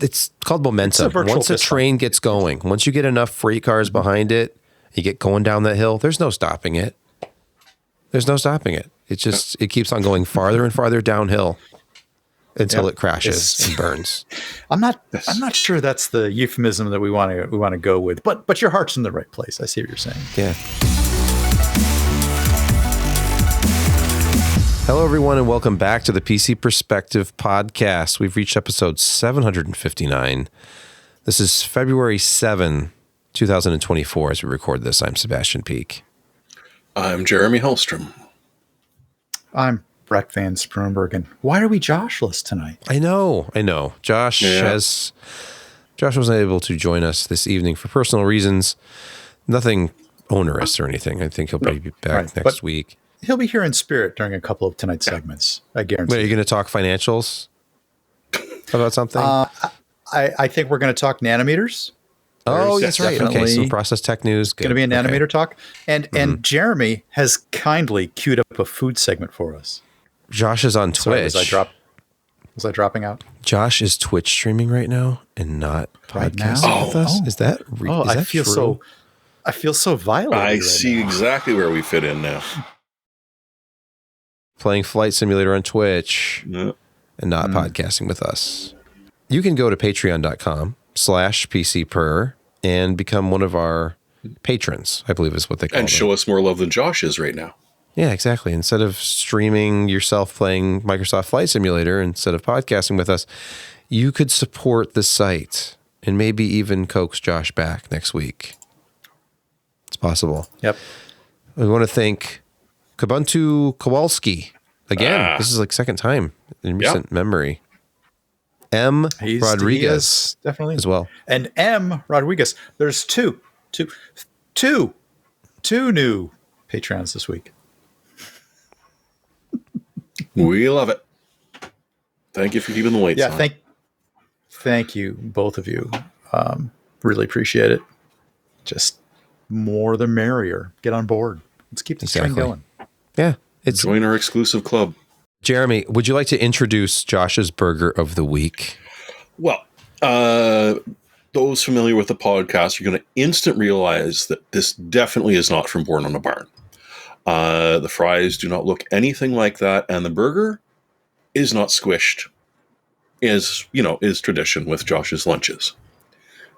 it's called momentum. Once a train gets going, once you get enough freight cars behind it, you get going down that hill, there's no stopping it. There's no stopping it. It keeps on going farther and farther downhill until it crashes and burns. I'm not sure that's the euphemism that we want to go with, but your heart's in the right place. I see what you're saying. Yeah. Hello, everyone, and welcome back to the PC Perspective podcast. We've reached episode 759. This is February 7, 2024. As we record this, I'm Sebastian Peak. I'm Jeremy Hellstrom. I'm Brett Van Sproonbergen. Why are we Joshless tonight? I know. Josh wasn't able to join us this evening for personal reasons. Nothing onerous or anything. I think he'll probably be back next week. He'll be here in spirit during a couple of tonight's segments. I guarantee. Wait, are you going to talk financials about something? I think we're going to talk nanometers. Oh, that's right. Okay, some process tech news. Going to be a nanometer talk. And Jeremy has kindly queued up a food segment for us. Josh is on Twitch. Sorry, was I dropping out? Josh is Twitch streaming right now and not podcasting with us. Is that real? I feel so violated. I see exactly where we fit in now. Playing Flight Simulator on Twitch and not podcasting with us. You can go to patreon.com/PCPer and become one of our patrons, I believe is what they call it. And show us more love than Josh is right now. Yeah, exactly. Instead of streaming yourself playing Microsoft Flight Simulator, instead of podcasting with us, you could support the site and maybe even coax Josh back next week. It's possible. Yep. We want to thank Kubuntu Kowalski. Again, this is like second time in recent memory. Rodriguez definitely as well. And M. Rodriguez. There's two new Patreons this week. We love it. Thank you for keeping the lights on. Yeah, thank you, both of you. Really appreciate it. Just more the merrier. Get on board. Let's keep this train going. Yeah. Join our exclusive club. Jeremy, would you like to introduce Josh's burger of the week? Well, those familiar with the podcast are going to instant realize that this definitely is not from Born on a Barn. The fries do not look anything like that, and the burger is not squished, is tradition with Josh's lunches.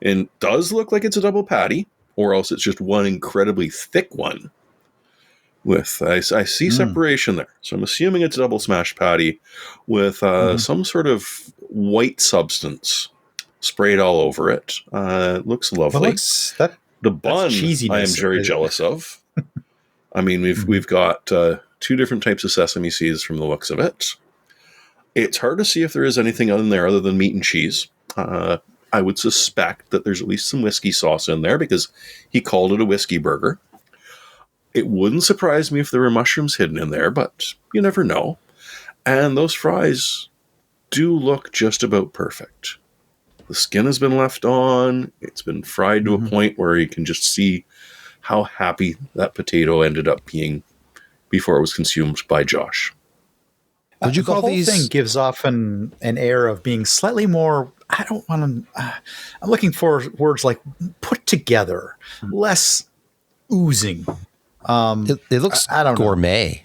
And does look like it's a double patty, or else it's just one incredibly thick one. I see separation there. So I'm assuming it's a double smash patty with some sort of white substance sprayed all over it. It looks lovely. The bun I am very jealous of. I mean, we've got two different types of sesame seeds from the looks of it. It's hard to see if there is anything in there other than meat and cheese. I would suspect that there's at least some whiskey sauce in there because he called it a whiskey burger. It wouldn't surprise me if there were mushrooms hidden in there, but you never know. And those fries do look just about perfect. The skin has been left on. It's been fried to a point where you can just see how happy that potato ended up being before it was consumed by Josh. Would you call the whole these thing gives off an air of being slightly more, I don't want to, I'm looking for words like put together, less oozing. It looks gourmet.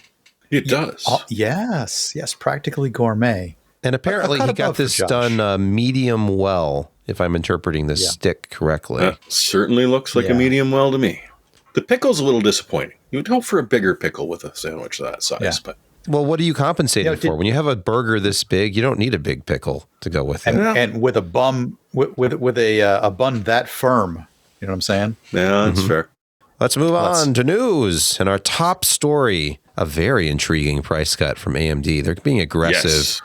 It does. Yes, practically gourmet. And apparently he got this done medium well, if I'm interpreting this stick correctly. That certainly looks like a medium well to me. The pickle's a little disappointing. You would hope for a bigger pickle with a sandwich that size, but well, what are you compensating for? When you have a burger this big, you don't need a big pickle to go with it. And with a bun with a bun that firm, you know what I'm saying? Yeah, that's fair. Let's move on to news. And our top story, a very intriguing price cut from AMD. They're being aggressive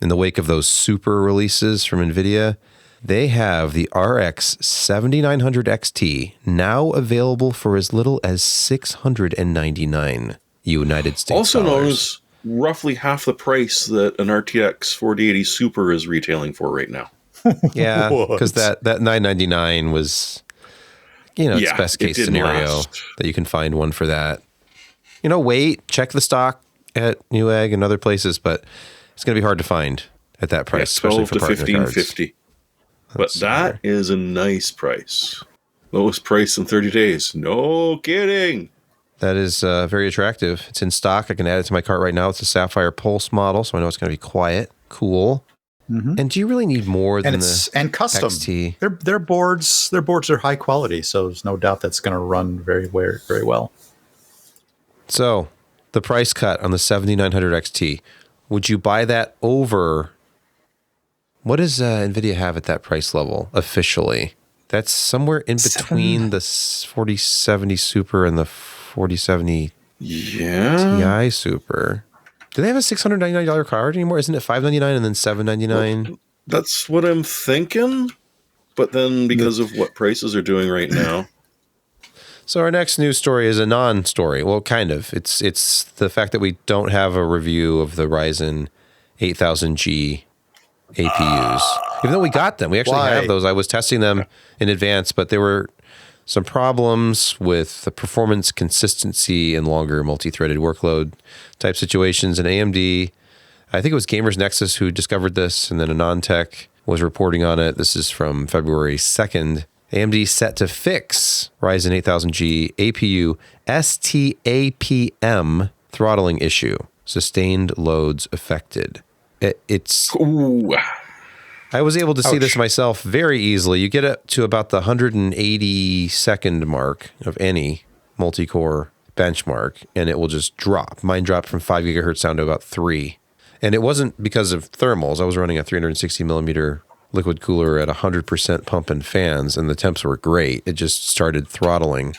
in the wake of those super releases from NVIDIA. They have the RX 7900 XT now available for as little as $699 United States also known as roughly half the price that an RTX 4080 Super is retailing for right now. Yeah, because that $999 was... it's best case scenario that you can find one for that. Wait, check the stock at Newegg and other places, but it's going to be hard to find at that price, especially for partner cards. $12 to $15.50. But that is a nice price. Lowest price in 30 days. No kidding. That is very attractive. It's in stock. I can add it to my cart right now. It's a Sapphire Pulse model, so I know it's going to be quiet. Cool. Mm-hmm. And do you really need more than and custom? XT? Their boards are high quality, so there's no doubt that's going to run very well. So, the price cut on the 7900 XT, would you buy that over? What does NVIDIA have at that price level officially? That's somewhere in between the 4070 Super and the 4070 Ti Super. Do they have a $699 card anymore? Isn't it $599 and then $799? Well, that's what I'm thinking. But then because of what prices are doing right now. So our next news story is a non-story. Well, kind of. It's the fact that we don't have a review of the Ryzen 8000G APUs. Even though we got them. We actually have those. I was testing them in advance, but there were some problems with the performance consistency and longer multi-threaded workload type situations. And AMD, I think it was Gamers Nexus who discovered this, and then AnandTech was reporting on it. This is from February 2nd. AMD set to fix Ryzen 8000G APU STAPM throttling issue. Sustained loads affected. It's... Ooh. I was able to see this myself very easily. You get up to about the 180 second mark of any multi-core benchmark, and it will just drop. Mine dropped from 5 gigahertz down to about 3. And it wasn't because of thermals. I was running a 360 millimeter liquid cooler at 100% pump and fans, and the temps were great. It just started throttling.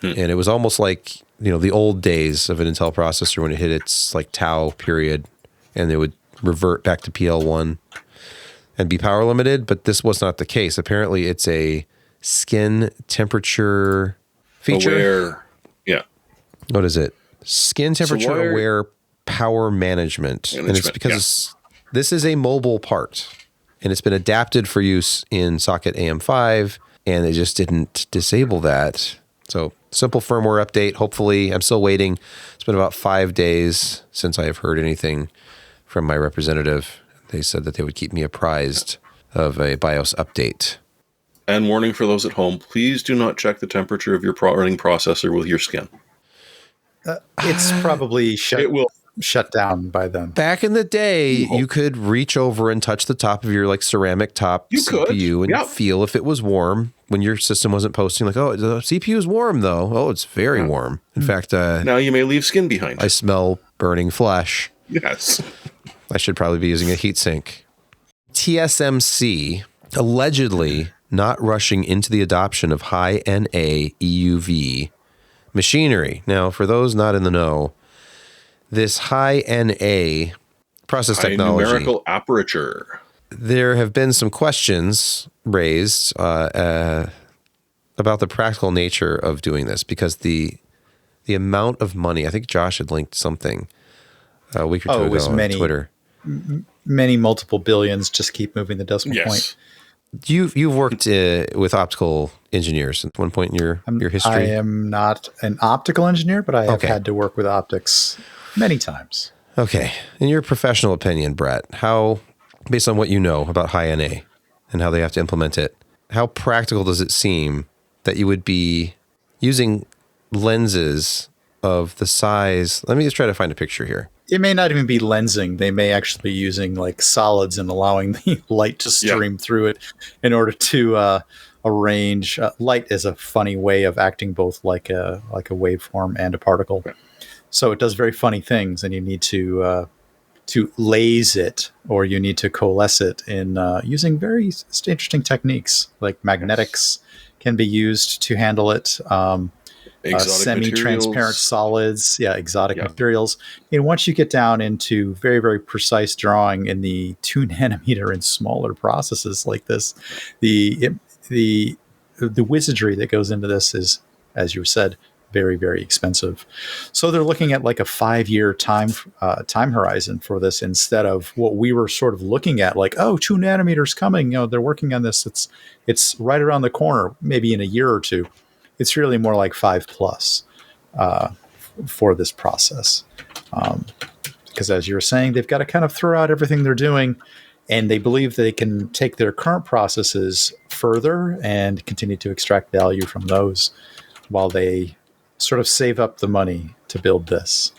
And it was almost like, the old days of an Intel processor when it hit its like tau period, and it would revert back to PL1 and be power limited, but this was not the case. Apparently it's a skin temperature feature. Aware. Yeah. What is it? Skin temperature aware power management. And it's because this is a mobile part, and it's been adapted for use in socket AM5, and they just didn't disable that. So simple firmware update. Hopefully, I'm still waiting. It's been about 5 days since I have heard anything from my representative. They said that they would keep me apprised of a BIOS update. And warning for those at home, please do not check the temperature of your running processor with your skin. It's probably shut down by then. Back in the day, you could reach over and touch the top of your ceramic top CPU and feel if it was warm when your system wasn't posting oh, the CPU is warm though. Oh, it's very warm. In fact, now you may leave skin behind. I smell burning flesh. Yes. I should probably be using a heatsink. TSMC allegedly not rushing into the adoption of High-NA EUV machinery. Now, for those not in the know, this High-NA process technology, numerical aperture. There have been some questions raised about the practical nature of doing this, because the amount of money, I think Josh had linked something a week or two ago on Twitter. Many multiple billions. Just keep moving the decimal point. You've worked with optical engineers at one point in your history. I am not an optical engineer, but I have had to work with optics many times. Okay. In your professional opinion, Brett, how, based on what you know about High-NA and how they have to implement it, how practical does it seem that you would be using lenses of the size? Let me just try to find a picture here. It may not even be lensing. They may actually be using solids and allowing the light to stream through it in order to arrange. Light is a funny way of acting both like a waveform and a particle. Okay. So it does very funny things, and you need to lase it, or you need to coalesce it in using very interesting techniques. Like magnetics can be used to handle it. Semi-transparent solids, exotic materials. And once you get down into very, very precise drawing in the 2 nanometer and smaller processes like this, the wizardry that goes into this is, as you said, very, very expensive. So they're looking at a 5-year time horizon for this, instead of what we were sort of looking at, 2 nanometers coming. They're working on this. It's right around the corner, maybe in a year or two. It's really more like 5+ for this process. Because as you were saying, they've got to kind of throw out everything they're doing And they believe they can take their current processes further and continue to extract value from those while they sort of save up the money to build this.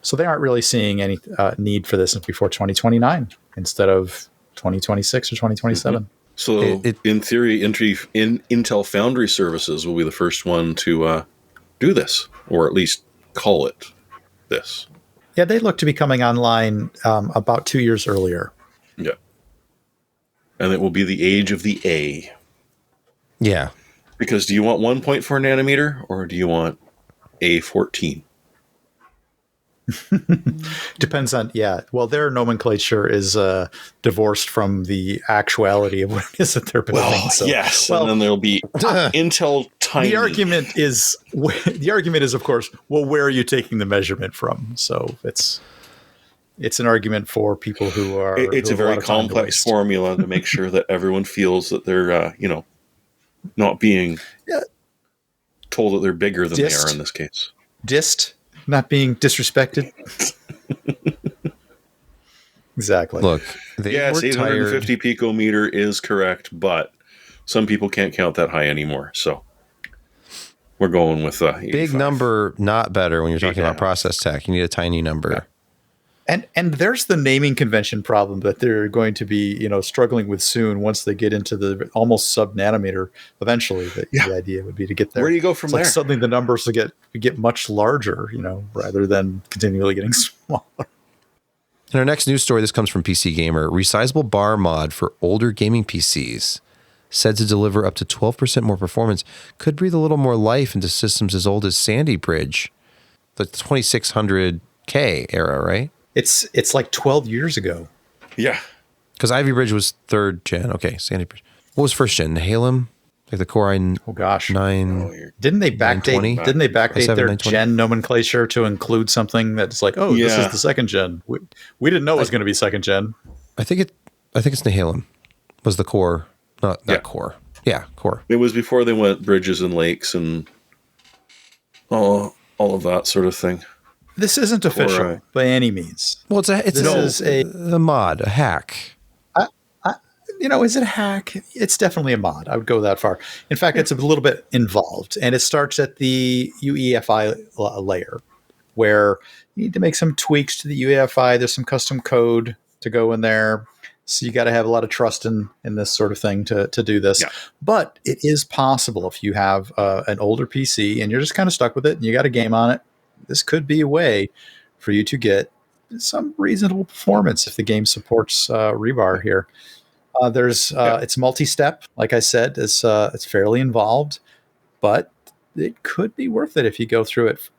So they aren't really seeing any need for this before 2029 instead of 2026 or 2027. Mm-hmm. So in theory, Intel Foundry Services will be the first one to do this, or at least call it this. Yeah, they look to be coming online about 2 years earlier. Yeah. And it will be the age of the A. Yeah. Because do you want 1.4 nanometer or do you want A14? Depends on, well, their nomenclature is divorced from the actuality of what it is that they're building. Well, so, yes, and then there'll be Intel Tiny. The argument is, of course, well, where are you taking the measurement from? So it's an argument for people who are. It's a very complex formula to make sure that everyone feels that they're, not being told that they're bigger than they are in this case. Dissed. Not being disrespected. Exactly. Look, yes, 850 picometer is correct, but some people can't count that high anymore. So we're going with big number, not better when you're talking about process tech. You need a tiny number. Yeah. And there's the naming convention problem that they're going to be, struggling with soon once they get into the almost sub-nanometer eventually. The idea would be to get there. Where do you go from there? Like suddenly the numbers will get much larger, rather than continually getting smaller. In our next news story, this comes from PC Gamer. Resizable BAR mod for older gaming PCs, said to deliver up to 12% more performance, could breathe a little more life into systems as old as Sandy Bridge, the 2600K era, right? It's like 12 years ago. Yeah. Because Ivy Bridge was 3rd gen. Okay, Sandy Bridge. What was 1st gen? Halem? Like the Core i9? Oh gosh. 9. Didn't they backdate their gen nomenclature to include something that's like, this is the 2nd gen. We didn't know it was going to be 2nd gen. I think it's Nehalem was the Core, not Core. Yeah, Core. It was before they went bridges and lakes and all of that sort of thing. This isn't official by any means. Well, it's a mod, a hack. Is it a hack? It's definitely a mod. I would go that far. In fact, it's a little bit involved, and it starts at the UEFI layer, where you need to make some tweaks to the UEFI. There's some custom code to go in there, so you got to have a lot of trust in this sort of thing to do this. Yeah. But it is possible if you have an older PC and you're just kind of stuck with it, and you got a game on it. This could be a way for you to get some reasonable performance if the game supports ReBAR here. It's multi-step, like I said. It's fairly involved, but it could be worth it if you go through it.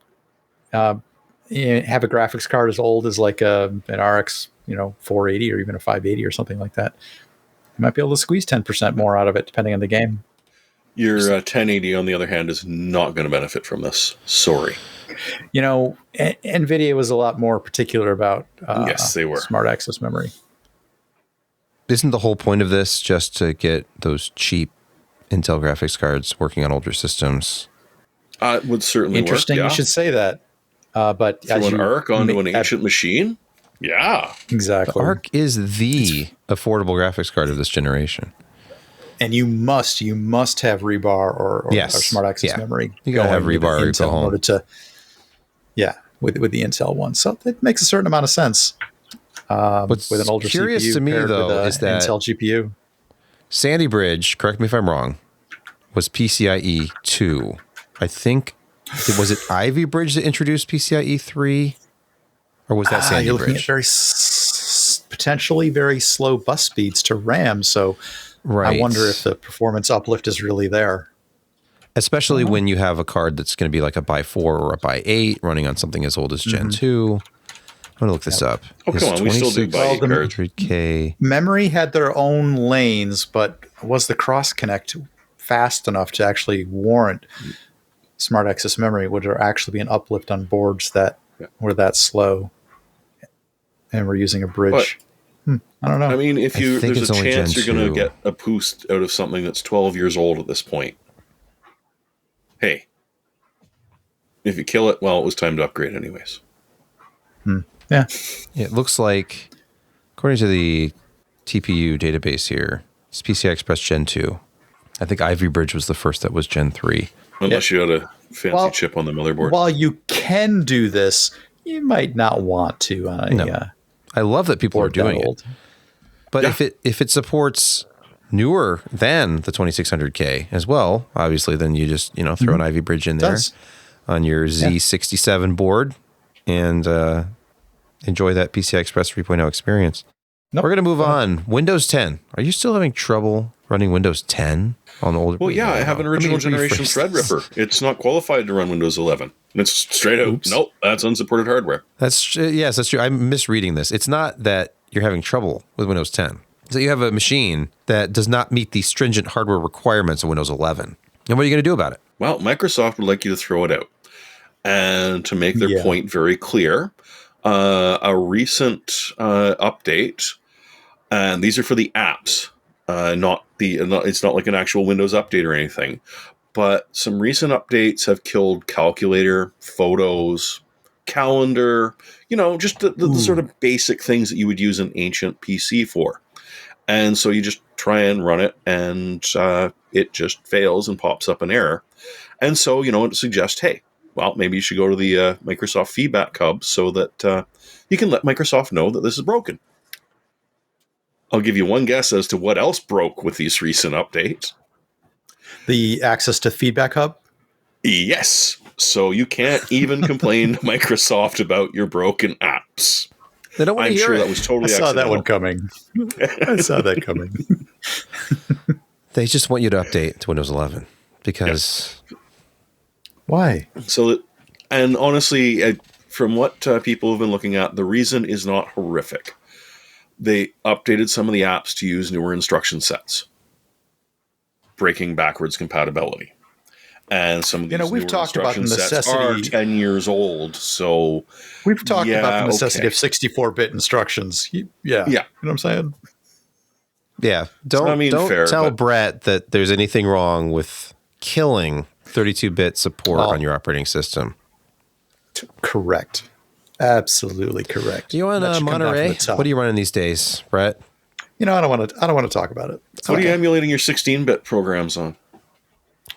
Have a graphics card as old as like an RX, 480 or even a 580 or something like that. You might be able to squeeze 10% more out of it, depending on the game. Your 1080, on the other hand, is not going to benefit from this. Sorry. NVIDIA was a lot more particular about yes, they were. Smart access memory. Isn't the whole point of this just to get those cheap Intel graphics cards working on older systems? It would certainly Interesting work, you should say that. But through an ARC onto an ancient machine? Yeah. Exactly. The ARC is the affordable graphics card of this generation. And you must have ReBAR or Smart Access Memory. You gotta have ReBAR or go home. In order to, with the Intel one. So it makes a certain amount of sense. What's with an older curious CPU to me, though, is that Intel GPU. Sandy Bridge, correct me if I'm wrong, was PCIe 2. I think, was it Ivy Bridge that introduced PCIe 3? Or was that Sandy you're Bridge? looking at potentially very slow bus speeds to RAM, so I wonder if the performance uplift is really there. Especially when you have a card that's going to be like a by 4 or a by 8 running on something as old as Gen 2. I'm going to look this up. Oh, come on. We still do by 8 cards. 100K. Memory had their own lanes, but was the cross-connect fast enough to actually warrant Smart Access Memory? Would there actually be an uplift on boards that were that slow and we're using a bridge? I don't know. I mean, there's a chance you're going to get a boost out of something that's 12 years old at this point. Hey, if you kill it, well, it was time to upgrade anyways. Yeah. It looks like, according to the TPU database here. It's PCI Express Gen 2. I think Ivy Bridge was the first that was Gen 3. Unless you had a fancy chip on the motherboard. While you can do this, you might not want to. I love that people are doing it. But if it supports newer than the 2600K as well, obviously, then you just throw an Ivy Bridge in there on your Z67 board and enjoy that PCI Express 3.0 experience. We're going to move on. Windows 10. Are you still having trouble running Windows 10 on the older? Well, yeah, I have an original generation Threadripper. It's not qualified to run Windows 11. It's straight out. Nope, that's unsupported hardware. That's true. I'm misreading this. It's not that you're having trouble with Windows 10. So you have a machine that does not meet the stringent hardware requirements of Windows 11. And what are you going to do about it? Well, Microsoft would like you to throw it out. And to make their point very clear, a recent update, and these are for the apps, it's not like an actual Windows update or anything, but some recent updates have killed calculator, photos, calendar, just the sort of basic things that you would use an ancient PC for. And so you just try and run it, and it just fails and pops up an error. And so, it suggests, hey, well, maybe you should go to the Microsoft feedback hub so that you can let Microsoft know that this is broken. I'll give you one guess as to what else broke with these recent updates. The access to feedback hub? Yes. So you can't even complain to Microsoft about your broken apps. They don't want to hear it. That was totally I saw that one coming. I saw that coming. They just want you to update to Windows 11 because... Why? So, and honestly, from what people have been looking at, the reason is not horrific. They updated some of the apps to use newer instruction sets, breaking backwards compatibility. And some of these we've talked about the necessity are 10 years old. So we've talked about the necessity of 64-bit instructions. You know what I'm saying? Yeah. Don't tell Brett that there's anything wrong with killing 32-bit support on your operating system. Correct. Absolutely correct. You on Monterey? What are you running these days, Brett? I don't want to talk about it. What are you emulating your 16-bit programs on?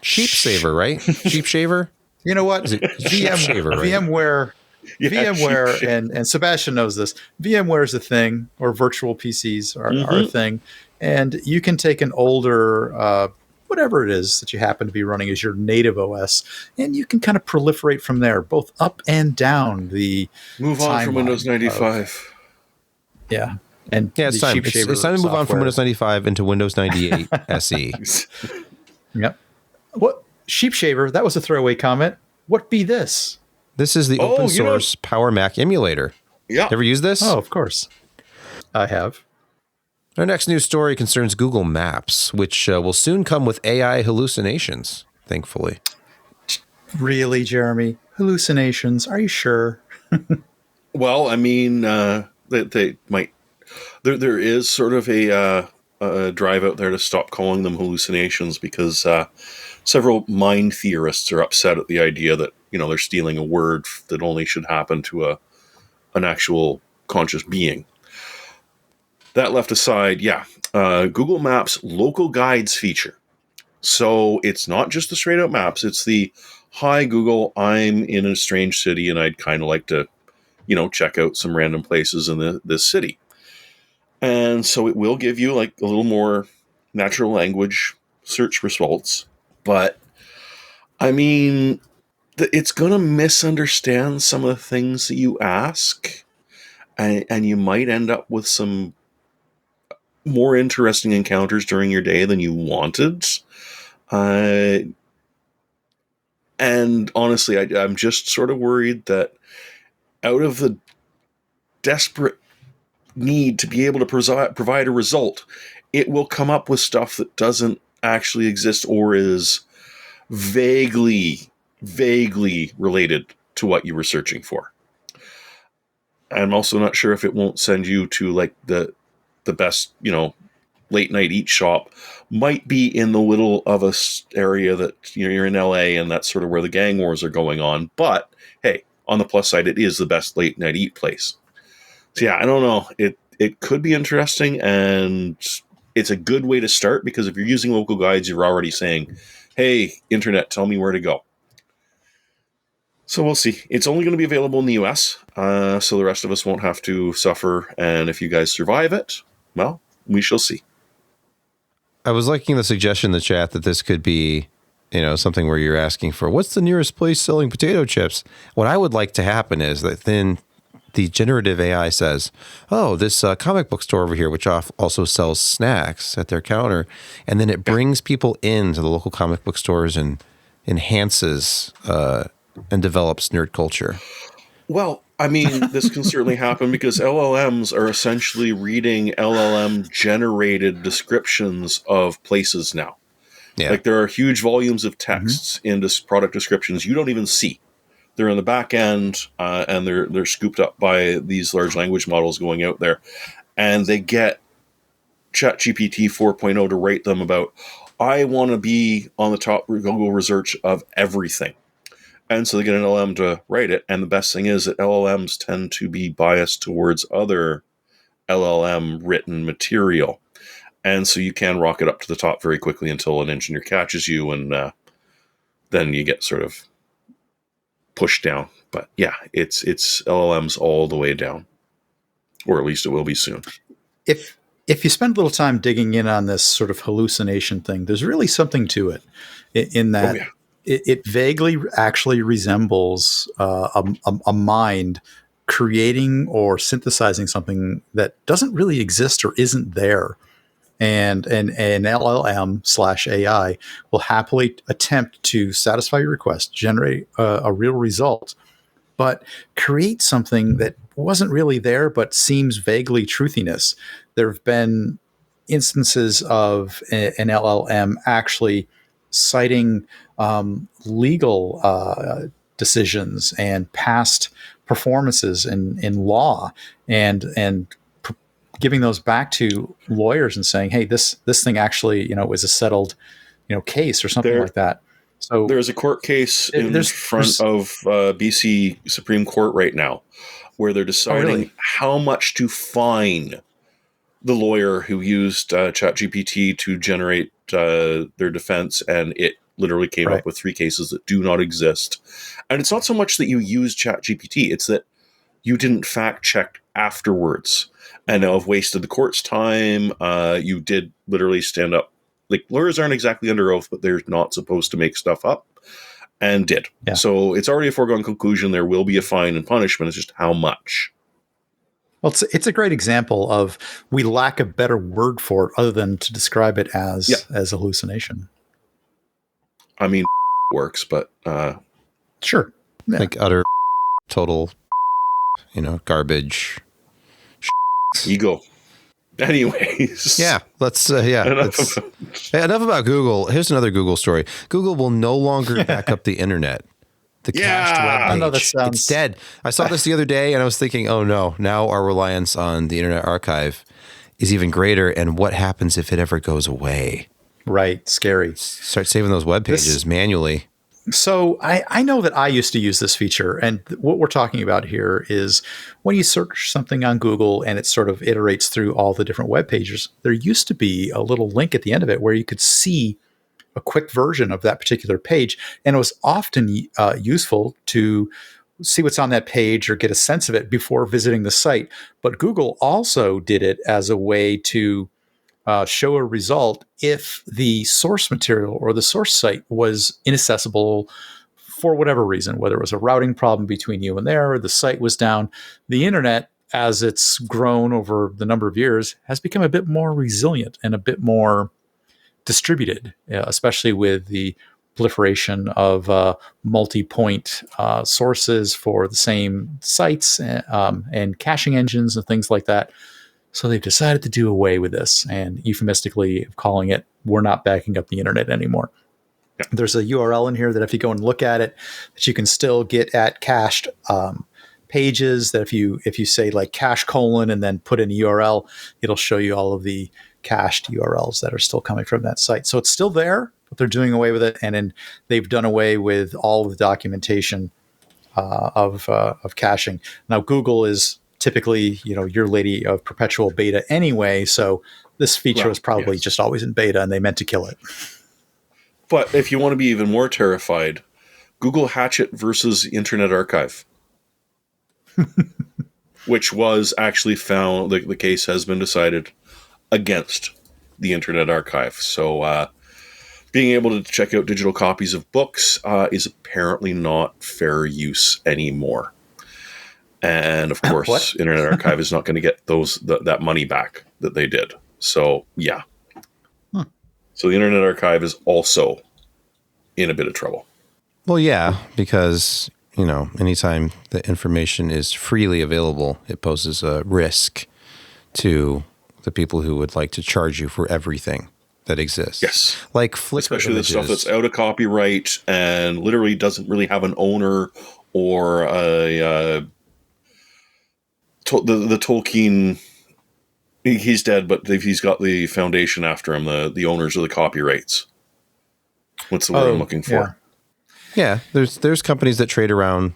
Sheep Saver, right? Sheep Shaver? You know what? VMware, right? VMware, and Sebastian knows this. VMware is a thing, or virtual PCs are a thing. And you can take an older, whatever it is that you happen to be running as your native OS, and you can kind of proliferate from there, both up and down the Move on from Windows 95. And it's time. It's time to move on from Windows 95 into Windows 98 SE. Yep. What? Sheep Shaver, that was a throwaway comment. What be this? This is the open source Power Mac emulator. Yeah. Ever use this? Oh, of course. I have. Our next news story concerns Google Maps, which will soon come with AI hallucinations, thankfully. Really, Jeremy? Hallucinations? Are you sure? Well, I mean, they might. There is sort of a drive out there to stop calling them hallucinations because several mind theorists are upset at the idea that they're stealing a word that only should happen to an actual conscious being. That left aside, Google Maps local guides feature. So it's not just the straight out maps. It's the, hi Google, I'm in a strange city and I'd kind of like to, check out some random places in this city. And so it will give you like a little more natural language search results. But I mean, it's going to misunderstand some of the things that you ask. And you might end up with some more interesting encounters during your day than you wanted. And honestly, I'm just sort of worried that out of the desperate need to be able to provide a result, it will come up with stuff that doesn't actually exist or is vaguely related to what you were searching for. I'm also not sure if it won't send you to like the best, late night eat shop might be in the middle of a area that you're in LA and that's sort of where the gang wars are going on. But hey, on the plus side, it is the best late night eat place. So yeah, I don't know. it could be interesting, and it's a good way to start, because if you're using local guides, you're already saying, hey, internet, tell me where to go. So we'll see. It's only going to be available in the US, so the rest of us won't have to suffer. And if you guys survive it, well, we shall see. I was liking the suggestion in the chat that this could be, something where you're asking for, what's the nearest place selling potato chips? What I would like to happen is that then the generative AI says, oh, this comic book store over here, which also sells snacks at their counter. And then it brings people into the local comic book stores and enhances and develops nerd culture. Well, I mean, this can certainly happen because LLMs are essentially reading LLM-generated descriptions of places now. Yeah. Like, there are huge volumes of texts in this product descriptions you don't even see. They're in the back end, and they're scooped up by these large language models going out there. And they get ChatGPT 4.0 to rate them about, I want to be on the top Google research of everything. And so they get an LLM to write it. And the best thing is that LLMs tend to be biased towards other LLM-written material. And so you can rocket up to the top very quickly until an engineer catches you, and then you get sort of pushed down. But yeah, it's LLMs all the way down, or at least it will be soon. If you spend a little time digging in on this sort of hallucination thing, there's really something to it in that it vaguely actually resembles a mind creating or synthesizing something that doesn't really exist or isn't there. And an LLM/AI will happily attempt to satisfy your request, generate a real result, but create something that wasn't really there but seems vaguely truthiness. There have been instances of an LLM actually citing legal decisions and past performances in law and giving those back to lawyers and saying, hey, this thing actually, is a settled, case or something like that. So there's a court case in front of BC Supreme Court right now where they're deciding how much to fine the lawyer who used ChatGPT to generate their defense, and it literally came up with 3 cases that do not exist. And it's not so much that you use ChatGPT, it's that you didn't fact check afterwards and have wasted the court's time. You did literally stand up. Like, lawyers aren't exactly under oath, but they're not supposed to make stuff up, and did. Yeah. So it's already a foregone conclusion. There will be a fine and punishment. It's just how much. Well, it's a great example of we lack a better word for it other than to describe it as hallucination. I mean, works, but sure, like utter total, garbage. Ego. Anyways. Yeah, let's, enough about Google. Here's another Google story. Google will no longer back up the internet. The cached web page. I know that sounds... It's dead. I saw this the other day and I was thinking, oh no, now our reliance on the Internet Archive is even greater. And what happens if it ever goes away? Right. Scary. Start saving those web pages manually. So I know that I used to use this feature, and what we're talking about here is when you search something on Google and it sort of iterates through all the different web pages, there used to be a little link at the end of it where you could see a quick version of that particular page, and it was often useful to see what's on that page or get a sense of it before visiting the site. But Google also did it as a way to show a result if the source material or the source site was inaccessible for whatever reason, whether it was a routing problem between you and there, or the site was down. The internet, as it's grown over the number of years, has become a bit more resilient and a bit more distributed, especially with the proliferation of multi-point sources for the same sites and caching engines and things like that. So they've decided to do away with this and euphemistically calling it, we're not backing up the internet anymore. Yeah. There's a URL in here that if you go and look at it, that you can still get at cached pages, that if you say like cache : and then put in a URL, it'll show you all of the cached URLs that are still coming from that site. So it's still there, but they're doing away with it. And then they've done away with all of the documentation of caching. Now, Google is typically, your lady of perpetual beta anyway. So this feature was probably just always in beta, and they meant to kill it. But if you want to be even more terrified, Google Hatchet versus Internet Archive, which was actually found, the case has been decided against the Internet Archive. So being able to check out digital copies of books is apparently not fair use anymore. And of course, Internet Archive is not going to get that money back that they did. So, yeah. So the Internet Archive is also in a bit of trouble. Well, yeah, because, anytime the information is freely available, it poses a risk to the people who would like to charge you for everything that exists. Yes. Like Flickr especially images. the stuff that's out of copyright and literally doesn't really have an owner or the Tolkien. He's dead, but he's got the foundation after him, the owners of the copyrights. What's the word I'm looking for? Yeah, there's companies that trade around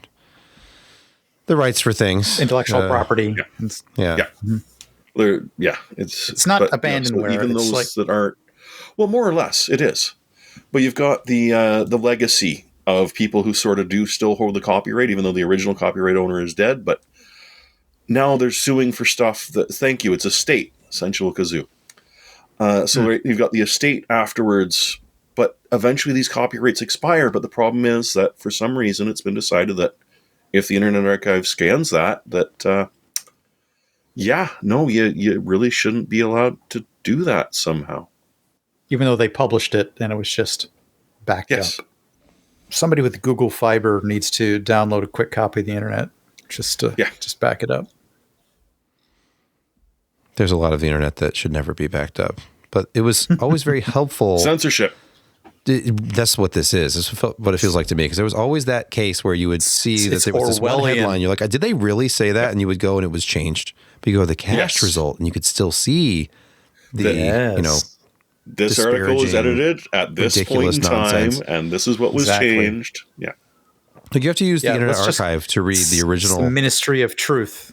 the rights for things. Intellectual property. Yeah. Mm-hmm. It's not abandonware. Even it's those that aren't, well, more or less, it is. But you've got the legacy of people who sort of do still hold the copyright, even though the original copyright owner is dead, but now they're suing for stuff that, thank you, it's estate, essential kazoo. You've got the estate afterwards, but eventually these copyrights expire. But the problem is that for some reason it's been decided that if the Internet Archive scans you really shouldn't be allowed to do that somehow. Even though they published it and it was just backed up. Somebody with Google Fiber needs to download a quick copy of the internet just to back it up. There's a lot of the internet that should never be backed up, but it was always very helpful. Censorship. That's what this is. This is what it feels like to me, because there was always that case where you would see that there was this one headline. You're like, did they really say that? And you would go and it was changed. But you go to the cached result and you could still see this article was edited at this point in time, and this is what was changed. Yeah. Like you have to use the Internet Archive to read the original. The Ministry of Truth.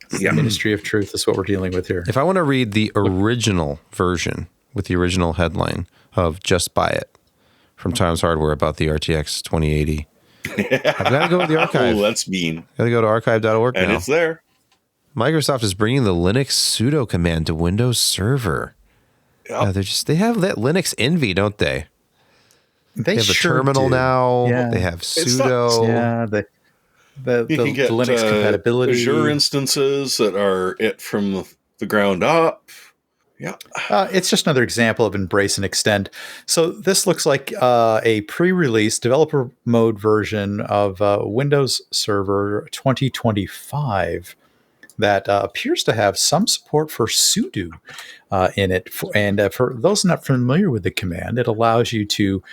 The Ministry of Truth is what we're dealing with here. If I want to read the original version with the original headline of Just Buy It from Times Hardware about the RTX 2080, I've got to go to the archive. Oh, that's mean. Got to go to archive.org and now. It's there. Microsoft is bringing the Linux sudo command to Windows Server. Yep. They have that Linux envy, don't they? They have a terminal now. Yeah. They have sudo. The Linux compatibility. Azure instances that are it from the ground up. Yeah. It's just another example of embrace and extend. So this looks like a pre-release developer mode version of Windows Server 2025 that appears to have some support for sudo in it. And for those not familiar with the command, it allows you to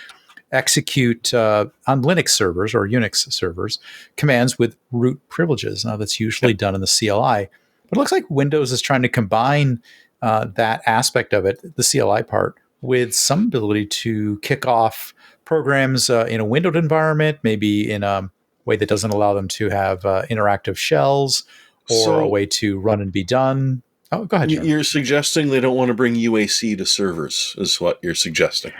execute on Linux servers or Unix servers commands with root privileges. Now that's usually done in the CLI, but it looks like Windows is trying to combine that aspect of it, the CLI part, with some ability to kick off programs in a windowed environment, maybe in a way that doesn't allow them to have interactive shells or a way to run and be done. Oh, go ahead, Jeremy. You're suggesting they don't want to bring UAC to servers, is what you're suggesting.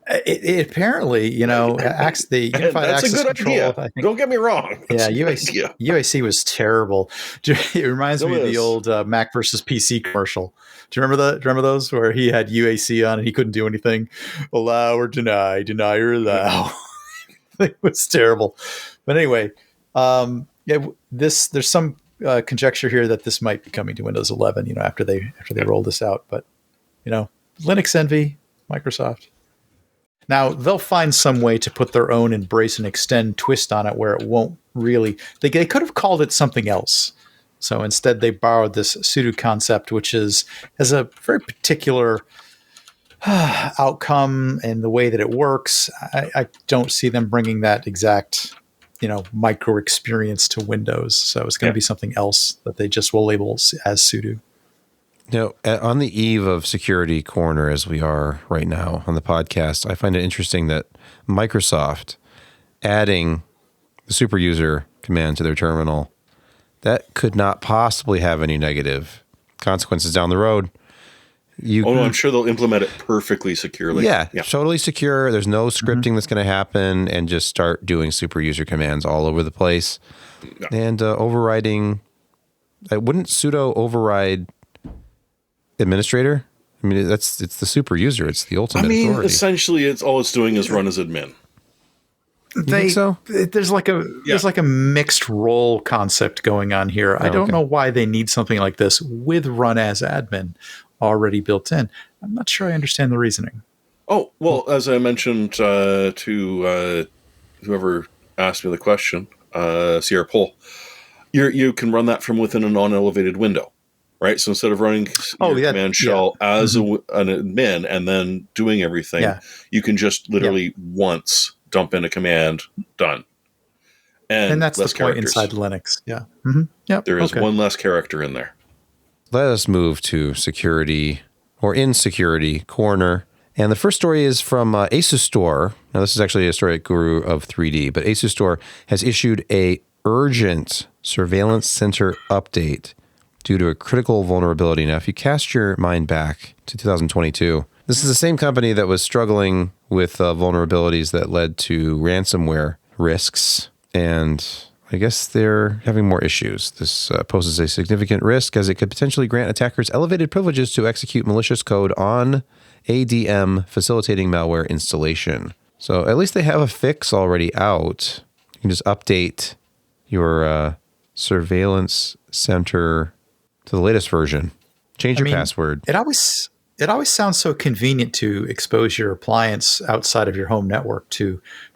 It apparently, the Unified That's Access a good Control. idea. I think, don't get me wrong. Yeah, UAC was terrible. It reminds me of the old Mac versus PC commercial. Do you remember that? Do you remember those where he had UAC on and he couldn't do anything? Allow or deny, deny or allow. It was terrible. But anyway, there's some conjecture here that this might be coming to Windows 11. After they roll this out. But Linux envy, Microsoft. Now, they'll find some way to put their own embrace and extend twist on it where it won't really... They could have called it something else. So instead, they borrowed this sudo concept, which has a very particular outcome and the way that it works. I don't see them bringing that exact, micro experience to Windows. So it's going to be something else that they just will label as sudo. On the eve of Security Corner, as we are right now on the podcast, I find it interesting that Microsoft adding the super user command to their terminal that could not possibly have any negative consequences down the road. No, I'm sure they'll implement it perfectly securely. Yeah, totally secure. There's no scripting that's going to happen, and just start doing super user commands all over the place. No. And overriding, wouldn't sudo override administrator? I mean, it's the super user. It's the ultimate authority. Essentially, it's doing is run as admin. You think so? There's like a mixed role concept going on here. I don't know why they need something like this with run as admin already built in. I'm not sure I understand the reasoning. Oh, well, as I mentioned to whoever asked me the question, Sierra Poll, you can run that from within a non-elevated window, right? So instead of running your command shell as an admin and then doing everything, you can just literally once dump in a command, done. And that's the point inside Linux. Yeah. Mm-hmm. Yep. There is one less character in there. Let us move to security or insecurity corner. And the first story is from Asus Store. Now, this is actually a story at Guru of 3D, but Asus Store has issued a urgent surveillance center update due to a critical vulnerability. Now, if you cast your mind back to 2022, this is the same company that was struggling with vulnerabilities that led to ransomware risks, and I guess they're having more issues. This poses a significant risk as it could potentially grant attackers elevated privileges to execute malicious code on ADM, facilitating malware installation. So at least they have a fix already out. You can just update your surveillance center to the latest version. Change your password. It always sounds so convenient to expose your appliance outside of your home network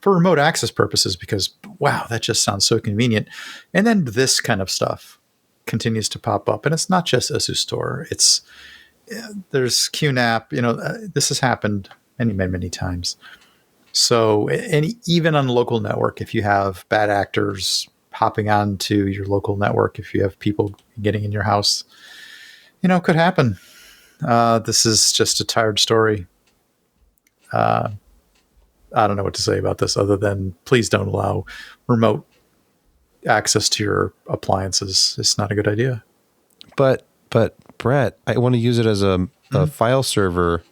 for remote access purposes, because, wow, that just sounds so convenient. And then this kind of stuff continues to pop up. And it's not just Asus Store. There's QNAP. This has happened many, many, many times. So, and even on the local network, if you have bad actors hopping onto your local network, if you have people getting in your house, it could happen. This is just a tired story. I don't know what to say about this other than please don't allow remote access to your appliances. It's not a good idea. But Brett, I want to use it as a file server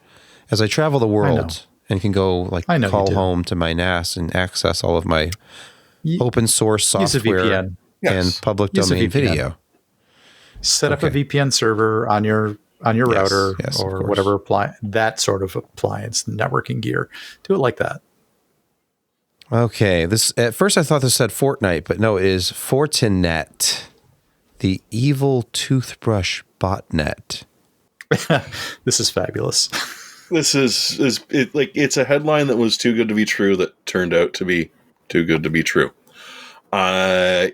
as I travel the world and can go call home to my NAS and access all of my open source software and public domain video. Set up a VPN server on your router or whatever that sort of appliance, networking gear. Do it like that. Okay. This at first I thought this said Fortnite, but no, it is Fortinet, the evil toothbrush botnet. This is fabulous. This is it's a headline that was too good to be true that turned out to be too good to be true. An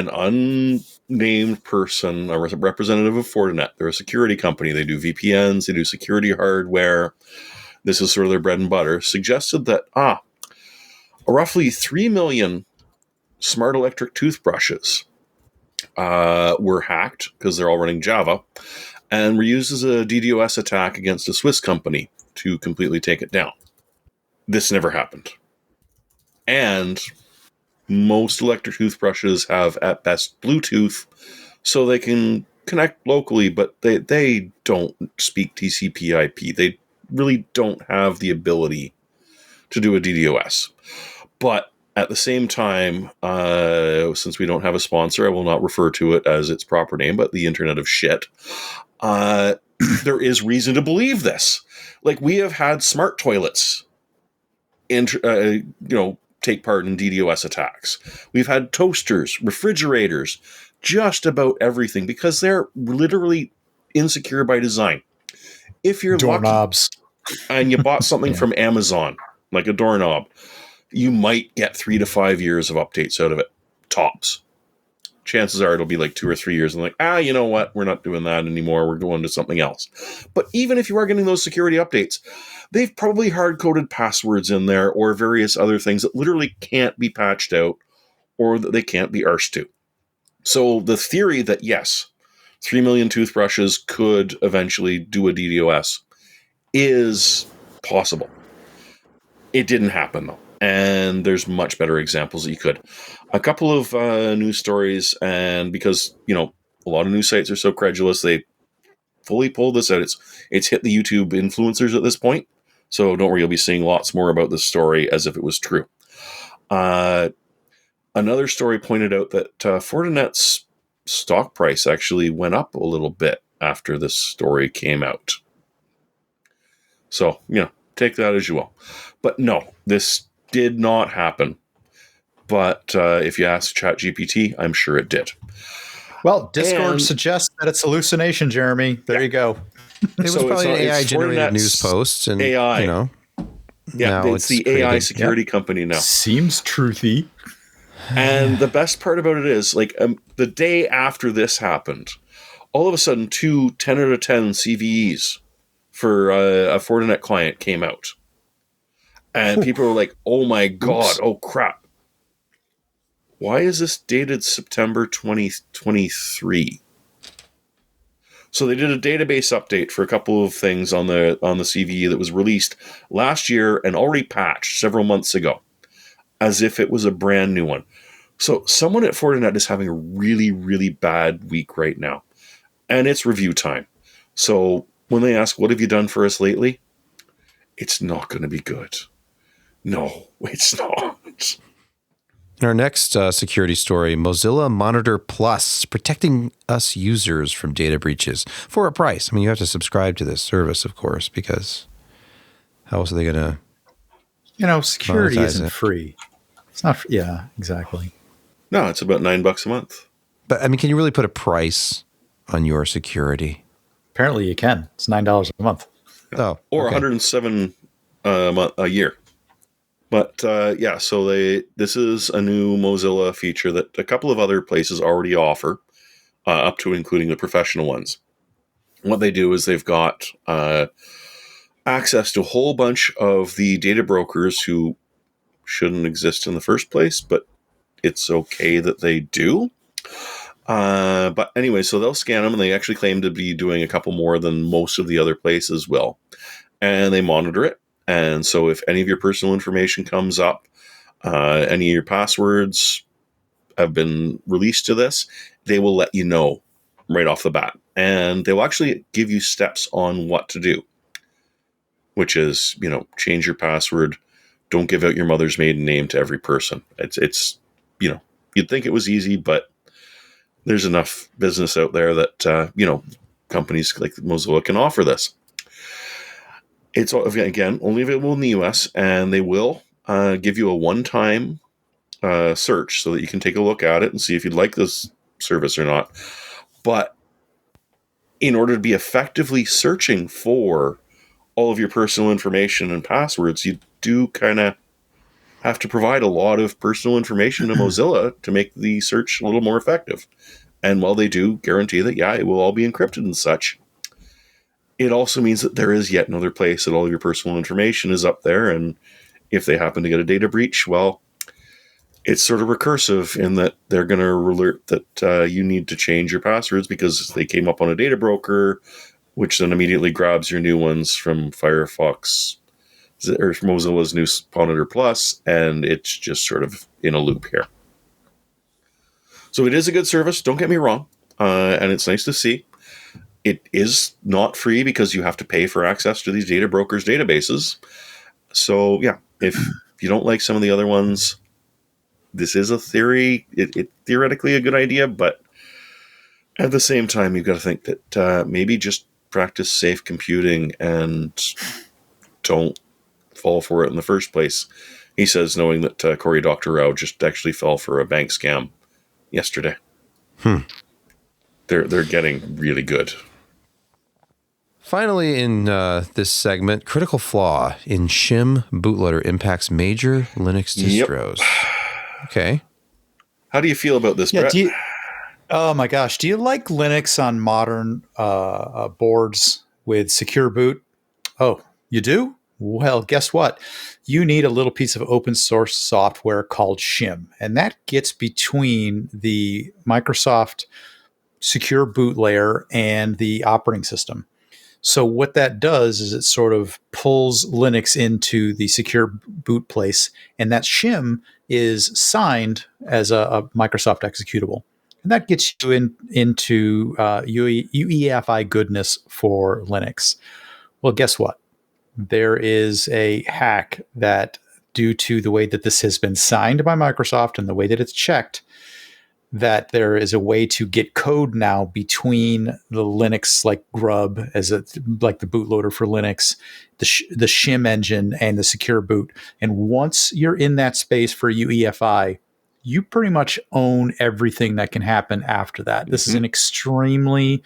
unnamed person, a representative of Fortinet, they're a security company. They do VPNs, they do security hardware. This is sort of their bread and butter. Suggested that roughly 3 million smart electric toothbrushes were hacked because they're all running Java and were used as a DDoS attack against a Swiss company to completely take it down. This never happened. And most electric toothbrushes have, at best, Bluetooth, so they can connect locally, but they don't speak TCP/IP. They really don't have the ability to do a DDoS. But at the same time, since we don't have a sponsor, I will not refer to it as its proper name, but the Internet of Shit. There is reason to believe this. We have had smart toilets take part in DDoS attacks. We've had toasters, refrigerators, just about everything, because they're literally insecure by design. If you're doorknobs and you bought something from Amazon, like a doorknob, you might get 3 to 5 years of updates out of it, tops. Chances are it'll be 2 or 3 years and you know what? We're not doing that anymore. We're going to something else. But even if you are getting those security updates, they've probably hard-coded passwords in there or various other things that literally can't be patched out or that they can't be arsed to. So the theory that, yes, 3 million toothbrushes could eventually do a DDoS is possible. It didn't happen, though. And there's much better examples that you could. A couple of news stories, and because, a lot of news sites are so credulous, they fully pulled this out. It's hit the YouTube influencers at this point. So don't worry, you'll be seeing lots more about this story as if it was true. Another story pointed out that Fortinet's stock price actually went up a little bit after this story came out. So, take that as you will. But no, this did not happen. But if you ask ChatGPT, I'm sure it did. Well, Discord suggests that it's hallucination, Jeremy. There you go. It was probably an AI-generated news post. And, AI. Now it's the AI security company now. Seems truthy. And the best part about it is, the day after this happened, all of a sudden, 2 10 out of 10 CVEs for a Fortinet client came out. And people were like, oh my God, oh crap. Why is this dated September 2023? So they did a database update for a couple of things on the CVE that was released last year and already patched several months ago, as if it was a brand new one. So someone at Fortinet is having a really, really bad week right now. And it's review time. So when they ask, what have you done for us lately? It's not going to be good. No, it's not. In our next security story, Mozilla Monitor Plus, protecting us users from data breaches for a price. I mean, you have to subscribe to this service, of course, because how else are they going to security isn't free. It's not free. Yeah, exactly. No, it's about $9 a month. But, I mean, can you really put a price on your security? Apparently you can. It's $9 a month. Oh, or $107 a year. But so this is a new Mozilla feature that a couple of other places already offer, up to including the professional ones. What they do is they've got access to a whole bunch of the data brokers who shouldn't exist in the first place, but it's okay that they do. But anyway, so they'll scan them, and they actually claim to be doing a couple more than most of the other places will. And they monitor it. And so if any of your personal information comes up, any of your passwords have been released to this, they will let you know right off the bat. And they will actually give you steps on what to do, which is, change your password. Don't give out your mother's maiden name to every person. It's you'd think it was easy, but there's enough business out there that, companies like Mozilla can offer this. It's, again, only available in the US, and they will give you a one-time search so that you can take a look at it and see if you'd like this service or not. But in order to be effectively searching for all of your personal information and passwords, you do kind of have to provide a lot of personal information to Mozilla to make the search a little more effective. And while they do guarantee that, it will all be encrypted and such, it also means that there is yet another place that all of your personal information is up there. And if they happen to get a data breach, well, it's sort of recursive in that they're going to alert that you need to change your passwords because they came up on a data broker, which then immediately grabs your new ones from Firefox or from Mozilla's new Monitor Plus, and it's just sort of in a loop here. So it is a good service, don't get me wrong, and it's nice to see. It is not free because you have to pay for access to these data brokers' databases. So, if you don't like some of the other ones, this is a theory. It theoretically a good idea, but at the same time, you've got to think that maybe just practice safe computing and don't fall for it in the first place. He says, knowing that Cory Doctorow just actually fell for a bank scam yesterday. They're getting really good. Finally, in this segment, critical flaw in shim bootloader impacts major Linux distros. Yep. Okay. How do you feel about this, Brett? Oh my gosh. Do you like Linux on modern boards with secure boot? Oh, you do? Well, guess what? You need a little piece of open source software called shim, and that gets between the Microsoft secure boot layer and the operating system. So what that does is it sort of pulls Linux into the secure boot place, and that shim is signed as a Microsoft executable. And that gets you into UEFI goodness for Linux. Well, guess what? There is a hack that, due to the way that this has been signed by Microsoft and the way that it's checked, that there is a way to get code now between the Linux like grub like the bootloader for Linux, the shim engine, and the secure boot. And once you're in that space for UEFI, you pretty much own everything that can happen after that. This is an extremely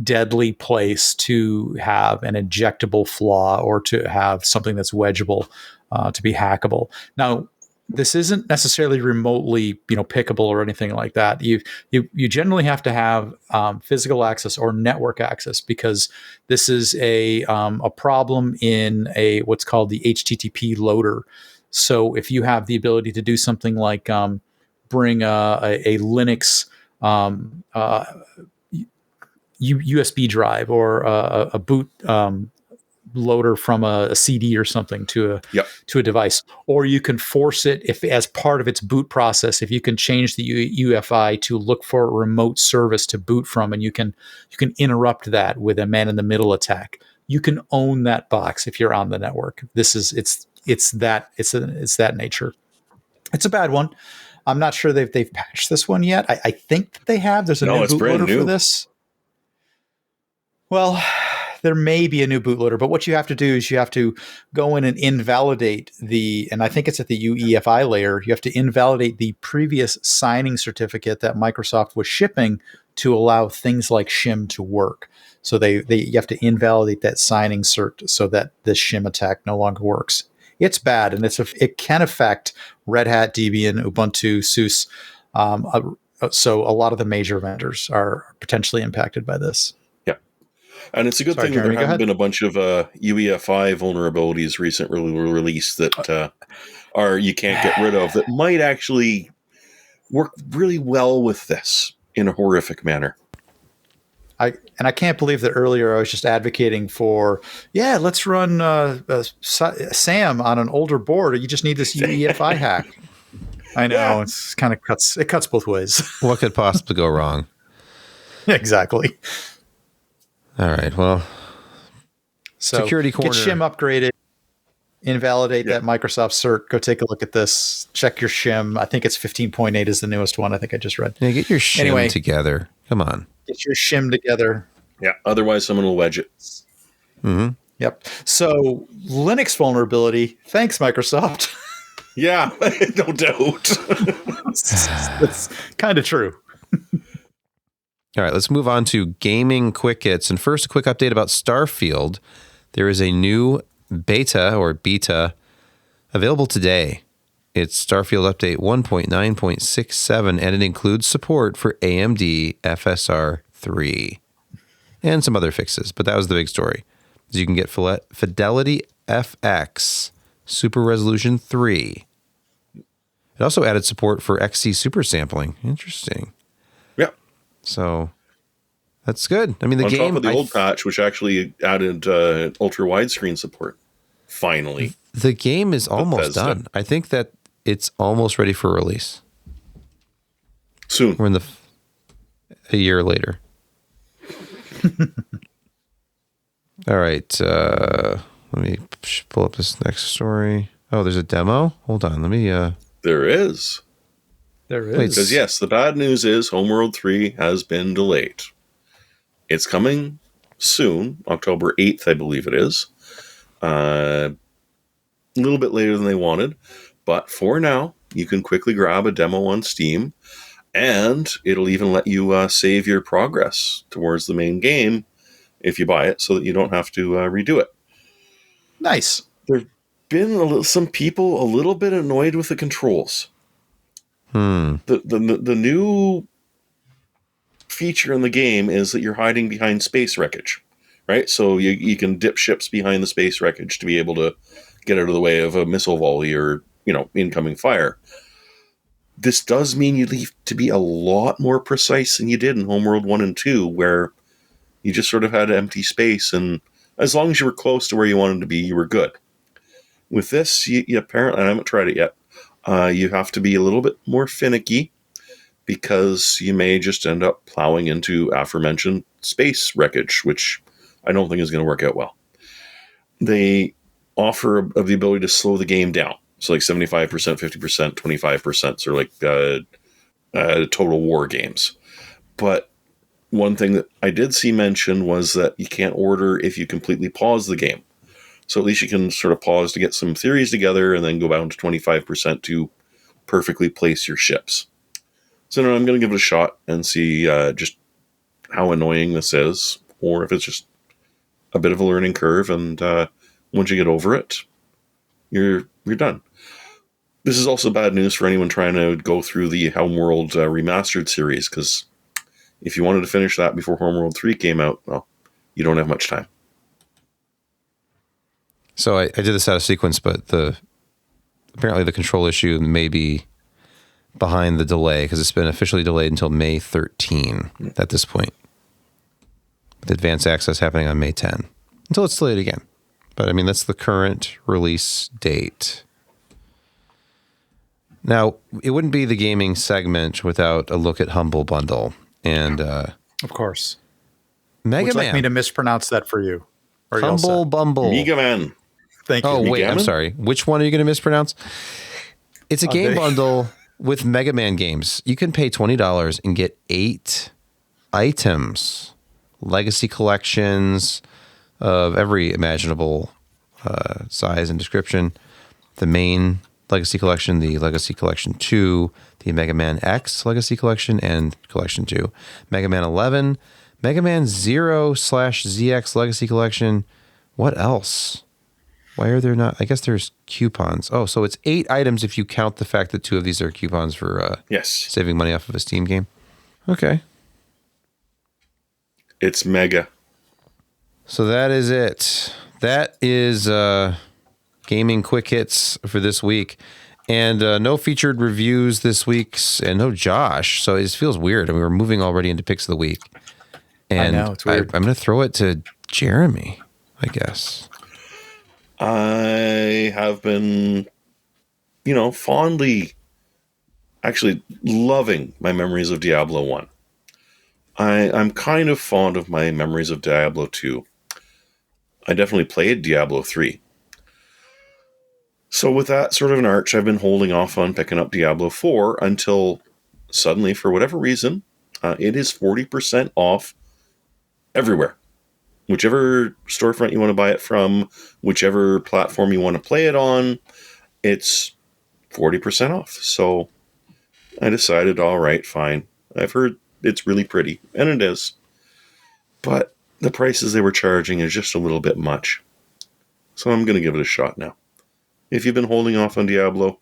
deadly place to have an injectable flaw or to have something that's wedgeable, to be hackable. Now, this isn't necessarily remotely, pickable or anything like that. You generally have to have physical access or network access, because this is a problem in what's called the HTTP loader. So if you have the ability to do something like bring a Linux USB drive or a boot loader from a CD or something to a device, or you can force it, if as part of its boot process, if you can change the UEFI to look for a remote service to boot from, and you can interrupt that with a man-in-the-middle attack. You can own that box if you're on the network. It's that nature. It's a bad one. I'm not sure they've patched this one yet. I think that they have. There's a new bootloader for this. Well, there may be a new bootloader, but what you have to do is you have to go in and invalidate and I think it's at the UEFI layer, you have to invalidate the previous signing certificate that Microsoft was shipping to allow things like shim to work. So you have to invalidate that signing cert so that this shim attack no longer works. It's bad, and it can affect Red Hat, Debian, Ubuntu, SUSE. So a lot of the major vendors are potentially impacted by this. And it's a good thing that there haven't been a bunch of UEFI vulnerabilities recently released that you can't get rid of, that might actually work really well with this in a horrific manner. I can't believe that earlier I was just advocating for, let's run SAM on an older board. You just need this UEFI hack. I know, it's kind of cuts both ways. What could possibly go wrong? Exactly. All right, well, so security corner. Get shim upgraded, invalidate that Microsoft cert, go take a look at this, check your shim. I think it's 15.8 is the newest one I think I just read. Yeah, get your shim together. Come on. Get your shim together. Yeah, otherwise someone will wedge it. Mm-hmm. Yep. So Linux vulnerability, thanks Microsoft. Yeah, no doubt. That's kind of true. All right, let's move on to gaming quick hits. And first, a quick update about Starfield. There is a new beta available today. It's Starfield Update 1.9.67, and it includes support for AMD FSR 3 and some other fixes. But that was the big story. You can get Fidelity FX Super Resolution 3. It also added support for XC super sampling. Interesting. So that's good. I mean, the game on top of the old patch, which actually added ultra widescreen support. Finally, the game is almost done. I think that it's almost ready for release soon. We're in a year later. All right, let me pull up this next story. Oh, there's a demo. Hold on, let me. There is. There is. Because yes, the bad news is Homeworld 3 has been delayed. It's coming soon, October 8th, I believe it is. A little bit later than they wanted. But for now, you can quickly grab a demo on Steam, and it'll even let you save your progress towards the main game if you buy it, so that you don't have to redo it. Nice. There have been some people a little bit annoyed with the controls. The new feature in the game is that you're hiding behind space wreckage, right? So you can dip ships behind the space wreckage to be able to get out of the way of a missile volley or incoming fire. This does mean you need to be a lot more precise than you did in Homeworld 1 and 2, where You just sort of had empty space, and as long as you were close to where you wanted to be, you were good. With this, you apparently, I haven't tried it yet, you have to be a little bit more finicky, because you may just end up plowing into aforementioned space wreckage, which I don't think is going to work out well. They offer of the ability to slow the game down. So like 75%, 50%, 25%, so like Total War games. But one thing that I did see mentioned was that you can't order if you completely pause the game. So at least you can sort of pause to get some theories together and then go down to 25% to perfectly place your ships. So no, I'm going to give it a shot and see just how annoying this is, or if it's just a bit of a learning curve, and once you get over it, you're done. This is also bad news for anyone trying to go through the Homeworld Remastered series, because if you wanted to finish that before Homeworld 3 came out, well, you don't have much time. So I did this out of sequence, but apparently the control issue may be behind the delay, because it's been officially delayed until May 13 at this point. With advanced access happening on May 10, until it's delayed again. But I mean, that's the current release date. Now, it wouldn't be the gaming segment without a look at Humble Bundle. And of course. Mega Would you Man. like me to mispronounce that for you? Or Humble Bumble. Mega Man. Thank you. Oh, wait, Mega I'm Man? sorry. Which one are you going to mispronounce? It's a game bundle with Mega Man games. You can pay $20 and get 8 items, legacy collections of every imaginable size and description. The main Legacy Collection, the Legacy Collection 2, the Mega Man X Legacy Collection, and Collection 2. Mega Man 11, Mega Man 0/ZX Legacy Collection. What else? Why are there not? I guess there's coupons. Oh, so it's 8 items if you count the fact that 2 of these are coupons for Yes. saving money off of a Steam game. Okay. It's mega. So that is it. That is gaming quick hits for this week. And no featured reviews this week, and no Josh. So it just feels weird. I mean, we're moving already into picks of the week. And I know, it's weird. I'm going to throw it to Jeremy, I guess. I have been, fondly, actually loving my memories of Diablo 1. I'm kind of fond of my memories of Diablo 2. I definitely played Diablo 3. So with that sort of an arch, I've been holding off on picking up Diablo 4 until suddenly, for whatever reason, it is 40% off everywhere. Whichever storefront you want to buy it from, whichever platform you want to play it on, it's 40% off. So I decided, all right, fine. I've heard it's really pretty, and it is. But the prices they were charging is just a little bit much. So I'm going to give it a shot now. If you've been holding off on Diablo,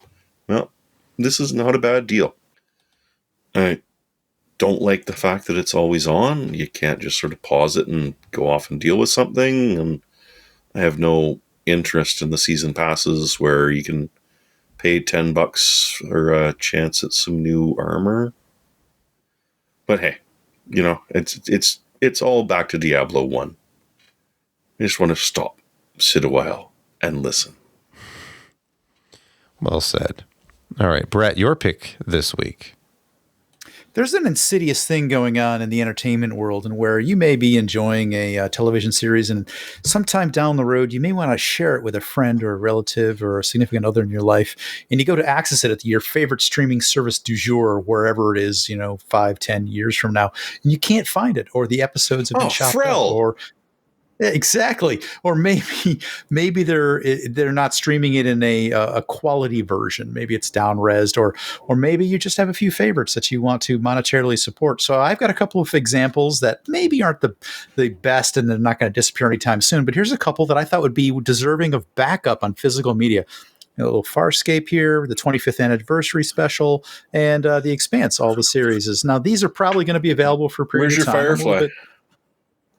well, this is not a bad deal. I don't like the fact that it's always on. You can't just sort of pause it and go off and deal with something. And I have no interest in the season passes where you can pay $10 for a chance at some new armor. But hey, it's all back to Diablo 1. I just want to stop, sit a while, and listen. Well said. All right, Brett, your pick this week. There's an insidious thing going on in the entertainment world, and where you may be enjoying a television series, and sometime down the road, you may want to share it with a friend or a relative or a significant other in your life, and you go to access it at your favorite streaming service du jour, or wherever it is, 5-10 years from now, and you can't find it, or the episodes have been chopped up, or yeah, exactly. Or maybe they're not streaming it in a quality version. Maybe it's down-resed, or maybe you just have a few favorites that you want to monetarily support. So I've got a couple of examples that maybe aren't the best, and they're not going to disappear anytime soon. But here's a couple that I thought would be deserving of backup on physical media. A little Farscape here, the 25th anniversary special, and The Expanse, all the series. Now these are probably going to be available for a period Where's of time. your Firefly?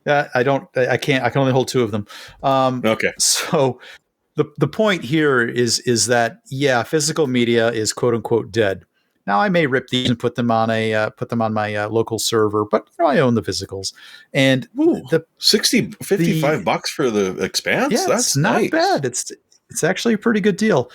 I can only hold 2 of them. Okay. So the point here is that, yeah, physical media is quote unquote dead, Now I may rip these and put them on my local server, but I own the physicals. And the 55 bucks for the Expanse. Yeah, That's it's not nice. bad. It's actually a pretty good deal.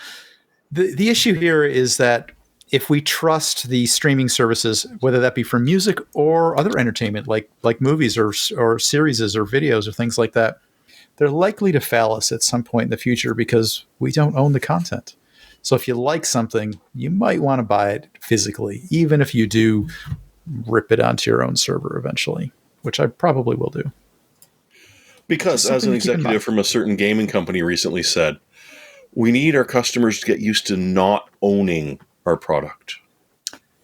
The issue here is that if we trust the streaming services, whether that be for music or other entertainment, like movies or series or videos or things like that, they're likely to fail us at some point in the future because we don't own the content. So if you like something, you might want to buy it physically, even if you do rip it onto your own server eventually, which I probably will do. Because as an executive from a certain gaming company recently said, we need our customers to get used to not owning our product.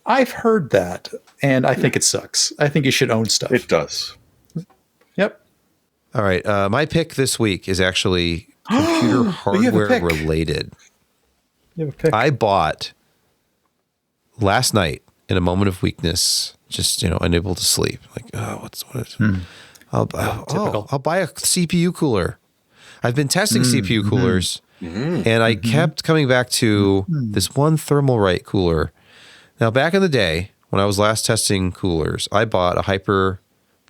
I've heard that, and I think it sucks. I think you should own stuff. It does. Yep. All right. My pick this week is actually computer hardware related. You have a pick. I bought last night in a moment of weakness, just unable to sleep. Like, what is? I'll buy a CPU cooler. I've been testing CPU coolers, and I kept coming back to this one Thermalright cooler. Now, back in the day when I was last testing coolers, I bought a Hyper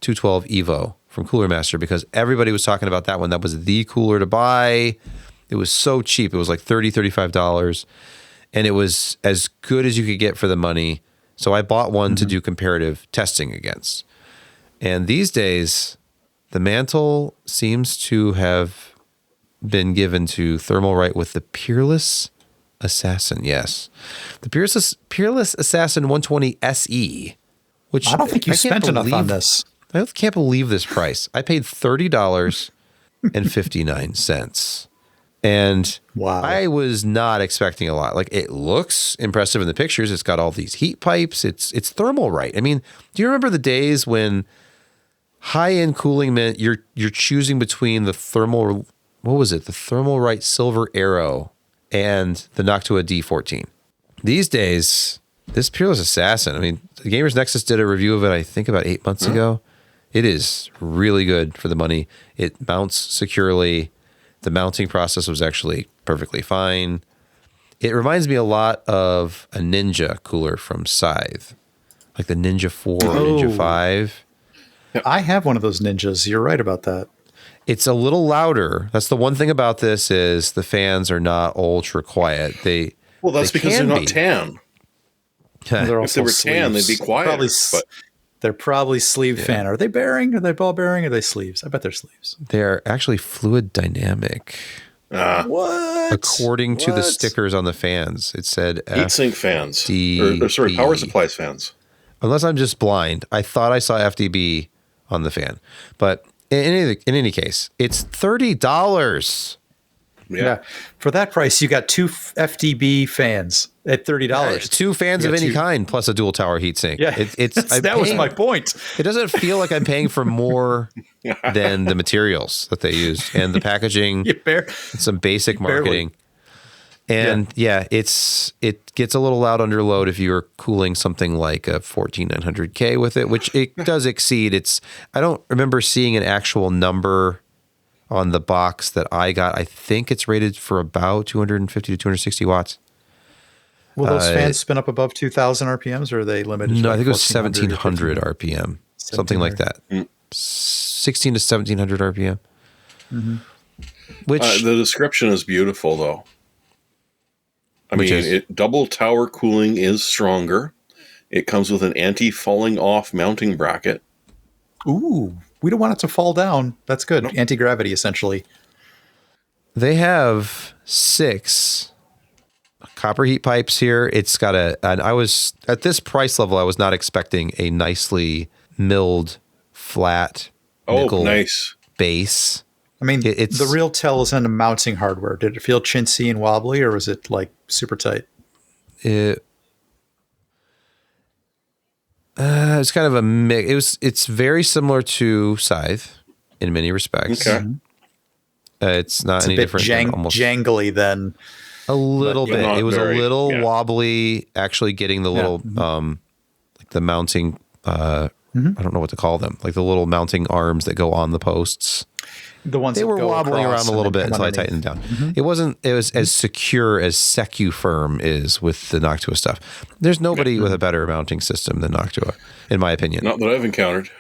212 Evo from Cooler Master because everybody was talking about that one. That was the cooler to buy. It was so cheap. It was like $30, $35. And it was as good as you could get for the money. So I bought one to do comparative testing against. And these days, the mantle seems to have been given to Thermalright with the Peerless Assassin. Yes. The Peerless Assassin 120 SE, which I don't think you spent enough on this. I can't believe this price. I paid $30.59. And wow. I was not expecting a lot. Like, it looks impressive in the pictures. It's got all these heat pipes. It's Thermalright. I mean, do you remember the days when high-end cooling meant you're choosing between the Thermalright Silver Arrow and the Noctua D14? These days, this Peerless Assassin, I mean, the Gamers Nexus did a review of it, I think, about 8 months ago. It is really good for the money. It mounts securely. The mounting process was actually perfectly fine. It reminds me a lot of a Ninja cooler from Scythe, like the Ninja 4 or Ninja 5. I have one of those Ninjas. You're right about that. It's a little louder. That's the one thing about this is the fans are not ultra quiet. That's because they're not tan. If they were tan, they'd be quieter. They're probably sleeve fan. Are they bearing? Are they ball bearing? Are they sleeves? I bet they're sleeves. They're actually fluid dynamic. What? According to the stickers on the fans, it said heatsink fans. Power supplies fans. Unless I'm just blind, I thought I saw FDB on the fan. But in any case, it's $30. Yeah. For that price, you got two FDB fans at $30. Two fans of any kind, plus a dual tower heatsink. Yeah, that was my point. It doesn't feel like I'm paying for more than the materials that they use and the packaging, and some basic marketing. And it gets a little loud under load if you're cooling something like a 14900K with it, which it does exceed. I don't remember seeing an actual number on the box that I got. I think it's rated for about 250 to 260 watts. Will those fans spin up above 2,000 RPMs, or are they limited? No, I think it was 1,700 RPM, something like that. 16 to 1,700 RPM. Which the description is beautiful, though. I mean, double tower cooling is stronger. It comes with an anti-falling off mounting bracket. Ooh, we don't want it to fall down. That's good. Nope. Anti-gravity, essentially. They have 6 copper heat pipes here. It's got I was at this price level, I was not expecting a nicely milled flat nickel base. I mean, the real tell is in the mounting hardware. Did it feel chintzy and wobbly, or was it like super tight? It's kind of a mix. It's very similar to Scythe in many respects. Okay. It's not any different. Almost jangly then. A little bit. It was a little wobbly. Actually, getting the little like the mounting. I don't know what to call them. Like the little mounting arms that go on the posts. The ones they that were go wobbling across around a and little then bit come until I underneath. tightened down. It was as secure as SecuFirm is with the Noctua stuff. There's nobody with a better mounting system than Noctua, in my opinion. Not that I've encountered.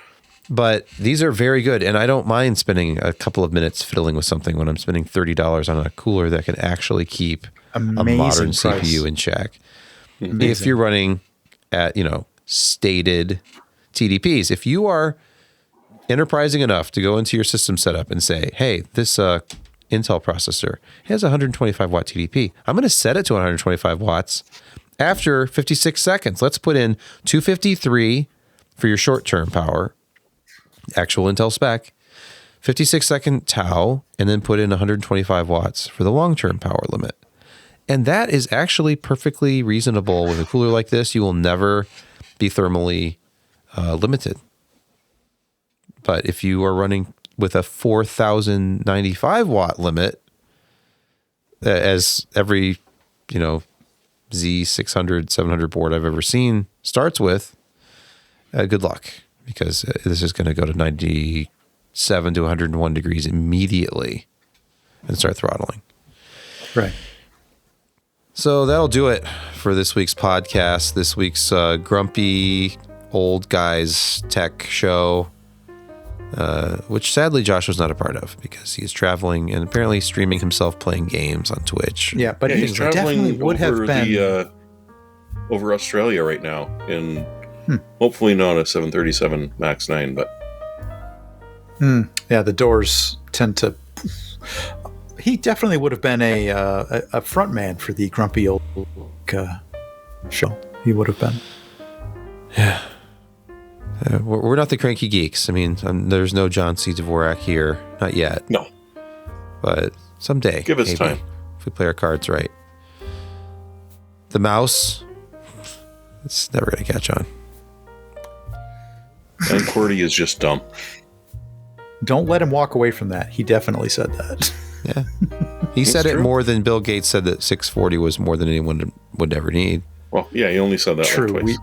But these are very good, and I don't mind spending a couple of minutes fiddling with something when I'm spending $30 on a cooler that can actually keep Amazing a modern price. CPU in check. Amazing. If you're running at, stated TDPs, if you are enterprising enough to go into your system setup and say, hey, this Intel processor has 125 watt TDP. I'm going to set it to 125 watts after 56 seconds. Let's put in 253 for your short-term power, actual Intel spec, 56-second tau, and then put in 125 watts for the long-term power limit. And that is actually perfectly reasonable. With a cooler like this, you will never be thermally limited. But if you are running with a 4,095 watt limit, as every, Z600, 700 board I've ever seen starts with, good luck, because this is going to go to 97 to 101 degrees immediately and start throttling. Right. So that'll do it for this week's podcast, this week's grumpy old guys tech show, which sadly Josh was not a part of because he's traveling and apparently streaming himself playing games on Twitch. Yeah, but he's it traveling definitely would have over been over Australia right now in hopefully not a 737 MAX 9, but yeah, the doors tend to. He definitely would have been a front man for the grumpy old show. He would have been. Yeah. We're not the cranky geeks. I mean, there's no John C. Dvorak here. Not yet. No. But someday. Give us time. If we play our cards right. The mouse, it's never going to catch on. And QWERTY is just dumb. Don't let him walk away from that. He definitely said that. Yeah. He said it true. more than Bill Gates said that 640 was more than anyone would ever need. Well, yeah, he only said that True. like twice.